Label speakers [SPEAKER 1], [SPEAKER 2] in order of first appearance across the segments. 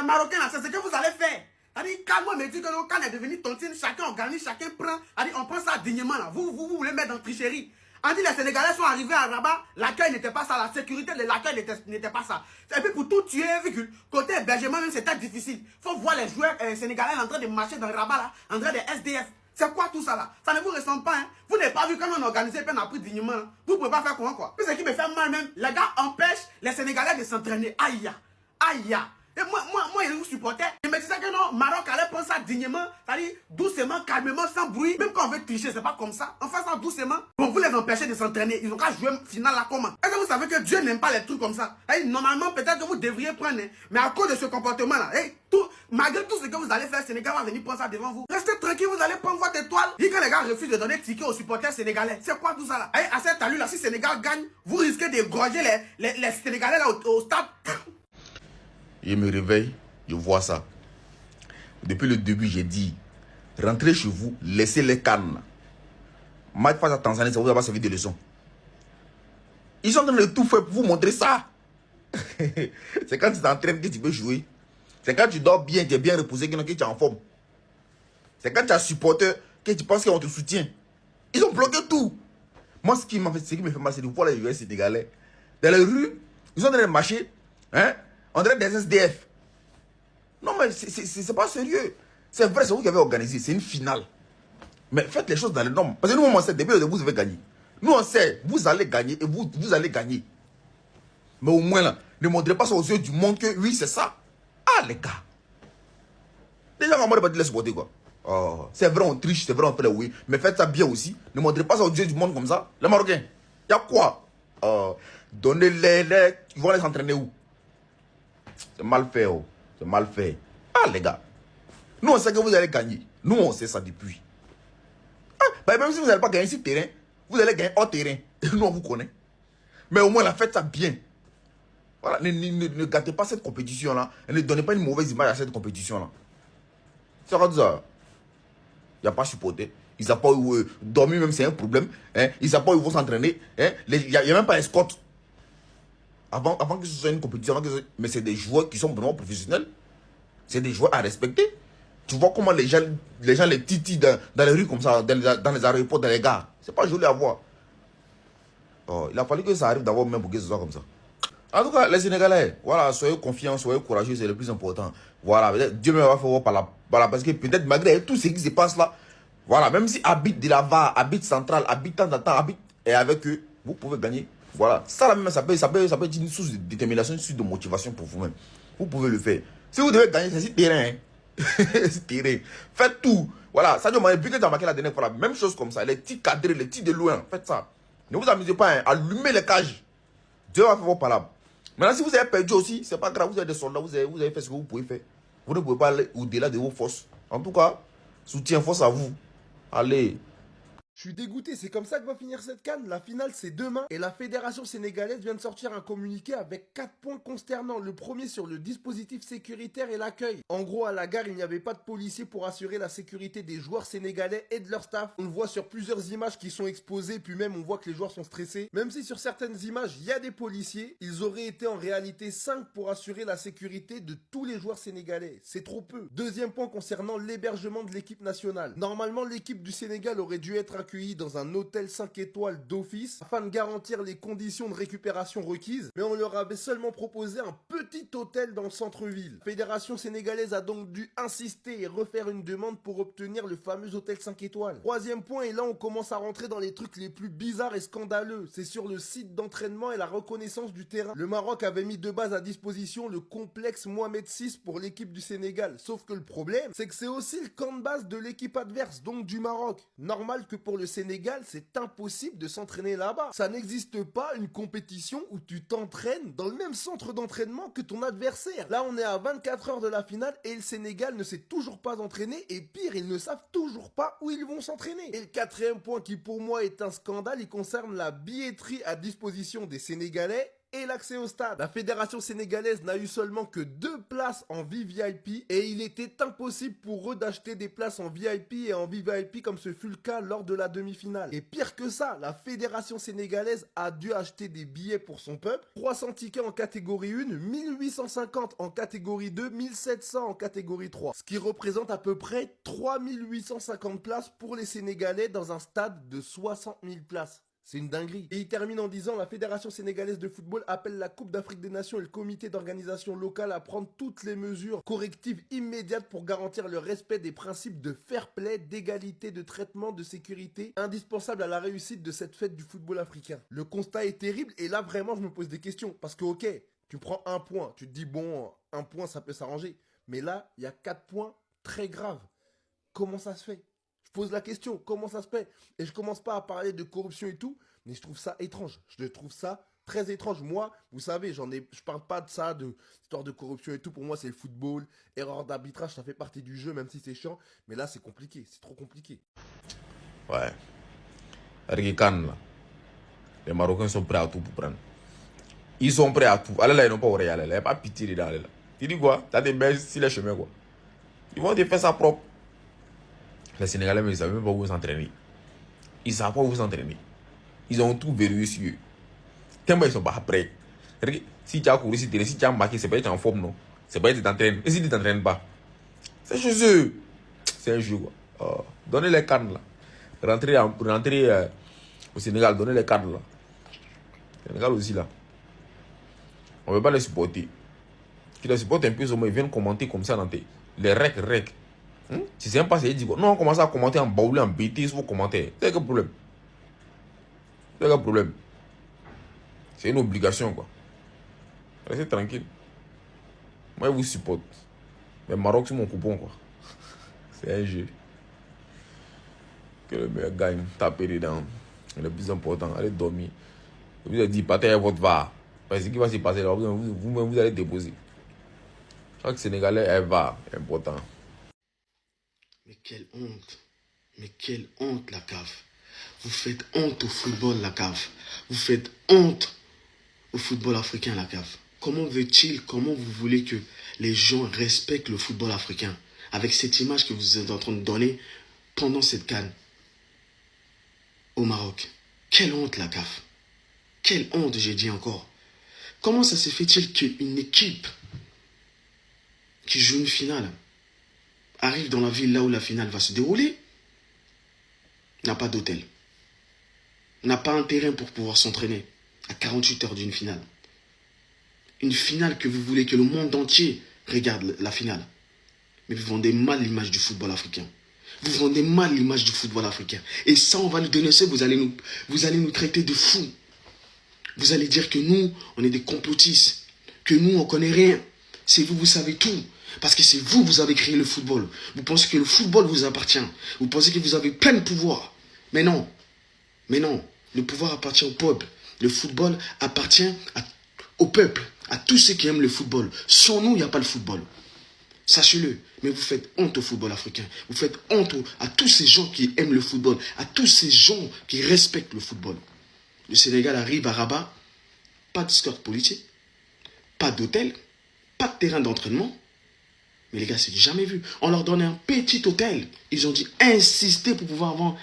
[SPEAKER 1] Marocains, c'est ce que vous allez faire. C'est-à-dire, calme-moi, me dit que quand on est devenu tontine, chacun organise, chacun prend. On prend ça dignement là. Vous voulez mettre dans tricherie. On dit les Sénégalais sont arrivés à Rabat, l'accueil n'était pas ça, la sécurité de l'accueil n'était pas ça. Et puis pour tout tuer, côté hébergement même c'était difficile. Il faut voir les joueurs sénégalais en train de marcher dans Rabat là, en train de SDF. C'est quoi tout ça là? Ça ne vous ressemble pas, hein? Vous n'avez pas vu comment on organisait et puis on a pris dignement. Hein? Vous ne pouvez pas faire comment quoi? Puis ce qui me fait mal même, les gars empêchent les Sénégalais de s'entraîner. Aïe, aïe. Et moi, je vous supportais. Je me disais que non, Maroc allait prendre ça dignement, c'est-à-dire doucement, calmement, sans bruit. Même quand on veut tricher, c'est pas comme ça. On fait ça doucement. Bon, vous les empêchez de s'entraîner. Ils ont qu'à jouer final là comment? Est-ce que vous savez que Dieu n'aime pas les trucs comme ça? Normalement, peut-être que vous devriez prendre, hein, mais à cause de ce comportement là, malgré tout ce que vous allez faire, Sénégal va venir prendre ça devant vous. Restez tranquille, vous allez prendre votre étoile. Et quand les gars refusent de donner ticket aux supporters sénégalais, c'est quoi tout ça là? À cette allure là, si Sénégal gagne, vous risquez d'égorger les Sénégalais là au stade.
[SPEAKER 2] Je me réveille, je vois ça. Depuis le début, j'ai dit, rentrez chez vous, laissez les cannes. Match face à Tanzanie, ça vous a pas servi de leçon. Ils sont en train de tout faire pour vous montrer ça. C'est quand tu t'entraînes que tu peux jouer. C'est quand tu dors bien, tu es bien reposé, que tu es en forme. C'est quand tu as supporter que tu penses qu'on te soutient. Ils ont bloqué tout. Moi, ce qui me fait mal, c'est de voir les joueurs sénégalais dans les rues. Ils sont en train de marcher. Hein? On dirait des SDF. Non, mais c'est pas sérieux. C'est vrai, c'est vous qui avez organisé. C'est une finale. Mais faites les choses dans les normes. Parce que nous, on sait, depuis le début, vous avez gagné. Nous, on sait, vous allez gagner et vous allez gagner. Mais au moins, là, ne montrez pas ça aux yeux du monde que oui, c'est ça. Ah, les gars. Les gens, on va pas les supporter, quoi. Oh, c'est vrai, on triche, c'est vrai, on fait les oui. Mais faites ça bien aussi. Ne montrez pas ça aux yeux du monde comme ça. Les Marocains, il y a quoi? Donnez-les, ils vont les entraîner où? C'est mal fait, oh. C'est mal fait. Ah, les gars. Nous, on sait que vous allez gagner. Nous, on sait ça depuis. Ah, bah, même si vous n'allez pas gagner sur le terrain, vous allez gagner hors terrain. Nous, on vous connaît. Mais au moins, la faites ça bien. Voilà. Ne gâtez pas cette compétition-là. Et ne donnez pas une mauvaise image à cette compétition-là. C'est quoi ça? Il n'y a pas supporté. Ils n'ont pas dormi, même c'est un problème. Hein? Ils n'ont pas où ils vont s'entraîner. Hein? Il n'y a même pas escorte. Avant que ce soit une compétition, mais c'est des joueurs qui sont vraiment professionnels. C'est des joueurs à respecter. Tu vois comment les gens les titillent dans les rues comme ça, dans les aéroports, dans les gares. C'est pas joli à voir. Oh, il a fallu que ça arrive d'abord même pour que ce soit comme ça. En tout cas, les Sénégalais, voilà, soyez confiants, soyez courageux, c'est le plus important. Voilà, Dieu me va faire par là. Voilà, parce que peut-être malgré tout ce qui se passe là, voilà, même si habite de la VAR, habite central, habite tant, habite et avec eux, vous pouvez gagner. Voilà, ça là même, ça peut être une source de détermination, une source de motivation pour vous-même. Vous pouvez le faire. Si vous devez gagner, c'est sur terrain. Hein. C'est terrain. Faites tout. Voilà, ça demande, depuis que tu as marqué la dernière fois, la même chose comme ça. Les petits cadrés, les petits de loin, faites ça. Ne vous amusez pas, hein. Allumez les cages. Dieu va faire vos palabres. Maintenant, si vous avez perdu aussi, c'est pas grave, vous êtes des soldats, vous avez fait ce que vous pouvez faire. Vous ne pouvez pas aller au-delà de vos forces. En tout cas, soutien, force à vous. Allez.
[SPEAKER 3] Je suis dégoûté, c'est comme ça que va finir cette CAN. La finale, c'est demain. Et la fédération sénégalaise vient de sortir un communiqué avec 4 points consternants. Le premier sur le dispositif sécuritaire et l'accueil. En gros, à la gare, il n'y avait pas de policiers pour assurer la sécurité des joueurs sénégalais et de leur staff. On le voit sur plusieurs images qui sont exposées, puis même on voit que les joueurs sont stressés. Même si sur certaines images, il y a des policiers, ils auraient été en réalité 5 pour assurer la sécurité de tous les joueurs sénégalais. C'est trop peu. Deuxième point concernant l'hébergement de l'équipe nationale. Normalement, l'équipe du Sénégal aurait dû être accueillis dans un hôtel 5 étoiles d'office afin de garantir les conditions de récupération requises, mais on leur avait seulement proposé un petit hôtel dans le centre-ville. La fédération sénégalaise a donc dû insister et refaire une demande pour obtenir le fameux hôtel 5 étoiles. Troisième point, et là on commence à rentrer dans les trucs les plus bizarres et scandaleux, c'est sur le site d'entraînement et la reconnaissance du terrain. Le Maroc avait mis de base à disposition le complexe Mohamed VI pour l'équipe du Sénégal, sauf que le problème, c'est que c'est aussi le camp de base de l'équipe adverse, donc du Maroc. Normal que pour le Sénégal, c'est impossible de s'entraîner là-bas. Ça n'existe pas une compétition où tu t'entraînes dans le même centre d'entraînement que ton adversaire. Là, on est à 24 heures de la finale et le Sénégal ne s'est toujours pas entraîné et pire, ils ne savent toujours pas où ils vont s'entraîner. Et le quatrième point qui pour moi est un scandale, il concerne la billetterie à disposition des Sénégalais et l'accès au stade. La fédération sénégalaise n'a eu seulement que 2 places en VVIP et il était impossible pour eux d'acheter des places en VIP et en VVIP comme ce fut le cas lors de la demi-finale. Et pire que ça, la fédération sénégalaise a dû acheter des billets pour son peuple, 300 tickets en catégorie 1, 1850 en catégorie 2, 1700 en catégorie 3, ce qui représente à peu près 3850 places pour les Sénégalais dans un stade de 60 000 places. C'est une dinguerie. Et il termine en disant: la Fédération sénégalaise de football appelle la Coupe d'Afrique des Nations et le comité d'organisation locale à prendre toutes les mesures correctives immédiates pour garantir le respect des principes de fair play, d'égalité, de traitement, de sécurité, indispensables à la réussite de cette fête du football africain. Le constat est terrible et là vraiment je me pose des questions. Parce que ok, tu prends un point, tu te dis bon, un point ça peut s'arranger. Mais là, il y a 4 points très graves. Comment ça se fait? Je pose la question, comment ça se fait? Et je commence pas à parler de corruption et tout, mais je trouve ça étrange. Je trouve ça très étrange. Moi, vous savez, je parle pas de ça, de histoire de corruption et tout. Pour moi, c'est le football. Erreur d'arbitrage, ça fait partie du jeu, même si c'est chiant. Mais là, c'est compliqué, c'est trop compliqué.
[SPEAKER 2] Ouais. Avec Cannes, là, les Marocains sont prêts à tout pour prendre. Ils sont prêts à tout. Allez là, ils n'ont pas oreille, allez là. Il n'y a pas pitié dedans, allez là. Tu dis quoi? T'as des belles sur les chemins, quoi. Ils vont te faire ça propre. Les Sénégalais, mais ils ne savent même pas où vous s'entraîner. Ils ne savent pas où vous s'entraîner. Ils ont tout verrouillé sur eux. Tellement ils ne sont pas prêts. Si tu as couru, si tu as marqué, c'est pas être en forme, non. C'est pas être t'entraîner. Et si tu ne t'entraînes pas, c'est chez eux. C'est un jeu, quoi. Donnez les cannes, là. Rentrez au Sénégal, donnez les cannes, là. Le Sénégal aussi, là. On ne veut pas les supporter. Qui les supportent un peu, ils viennent commenter comme ça dans les rec. Si c'est un passé, il dit quoi? Non, on commence à commenter en baoulé, en bêtise, vos commentaires. C'est quel problème? C'est quel problème? C'est une obligation, quoi. Restez tranquille. Moi, je vous supporte. Mais Maroc, c'est mon coupon, quoi. C'est un jeu. Que le meilleur gagne, tapez dedans. Le plus important, allez dormir. Je vous ai dit, partez avec votre VAR. Parce que ce qui va se passer là, vous allez déposer. Chaque Sénégalais est VAR, important.
[SPEAKER 1] Mais quelle honte. Mais quelle honte, la CAF. Vous faites honte au football, la CAF. Vous faites honte au football africain, la CAF. Comment vous voulez que les gens respectent le football africain avec cette image que vous êtes en train de donner pendant cette CAN au Maroc? Quelle honte, la CAF. Quelle honte, j'ai dit encore. Comment ça se fait-il qu'une équipe qui joue une finale arrive dans la ville là où la finale va se dérouler, n'a pas d'hôtel, n'a pas un terrain pour pouvoir s'entraîner à 48 heures d'une finale. Une finale que vous voulez que le monde entier regarde la finale. Mais vous vendez mal l'image du football africain. Vous vendez mal l'image du football africain. Et ça, on va le dénoncer, vous allez nous traiter de fous. Vous allez dire que nous, on est des complotistes, que nous, on connaît rien. C'est vous, vous savez tout. Parce que c'est vous, vous avez créé le football. Vous pensez que le football vous appartient. Vous pensez que vous avez plein de pouvoir. Mais non. Mais non. Le pouvoir appartient au peuple. Le football appartient au peuple. À tous ceux qui aiment le football. Sans nous, il n'y a pas le football. Sachez-le. Mais vous faites honte au football africain. Vous faites honte à tous ces gens qui aiment le football. À tous ces gens qui respectent le football. Le Sénégal arrive à Rabat. Pas de score politique. Pas d'hôtel. Pas de terrain d'entraînement. Mais les gars, c'est du jamais vu. On leur donnait un petit hôtel. Ils ont dû insister pour pouvoir avoir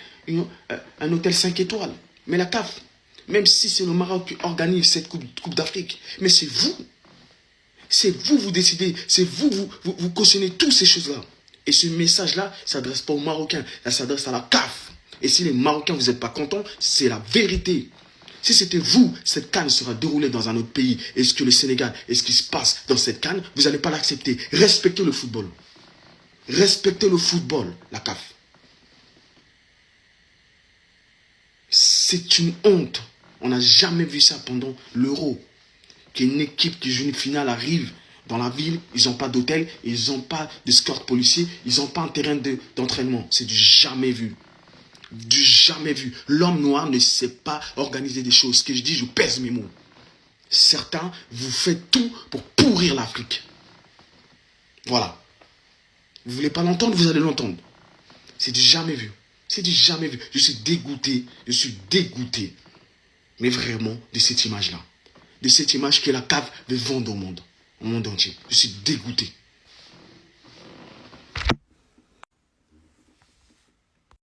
[SPEAKER 1] un hôtel 5 étoiles. Mais la CAF, même si c'est le Maroc qui organise cette coupe d'Afrique, mais c'est vous. C'est vous, vous décidez. C'est vous cautionnez toutes ces choses-là. Et ce message-là ne s'adresse pas aux Marocains. Ça s'adresse à la CAF. Et si les Marocains, vous n'êtes pas contents, c'est la vérité. Si c'était vous, cette CAN sera déroulée dans un autre pays. Est-ce que le Sénégal, et ce qui se passe dans cette CAN, vous n'allez pas l'accepter. Respectez le football. Respectez le football, la CAF. C'est une honte. On n'a jamais vu ça pendant l'Euro. Qu'une équipe qui joue une finale arrive dans la ville, ils n'ont pas d'hôtel, ils n'ont pas de score policier, ils n'ont pas un terrain d'entraînement. C'est du jamais vu. Du jamais vu. L'homme noir ne sait pas organiser des choses. Ce que je dis, je pèse mes mots. Certains, vous faites tout pour pourrir l'Afrique. Voilà. Vous ne voulez pas l'entendre, vous allez l'entendre. C'est du jamais vu. C'est du jamais vu. Je suis dégoûté. Je suis dégoûté. Mais vraiment, de cette image-là. de cette image que la CAF veut vendre au monde entier. Je suis dégoûté.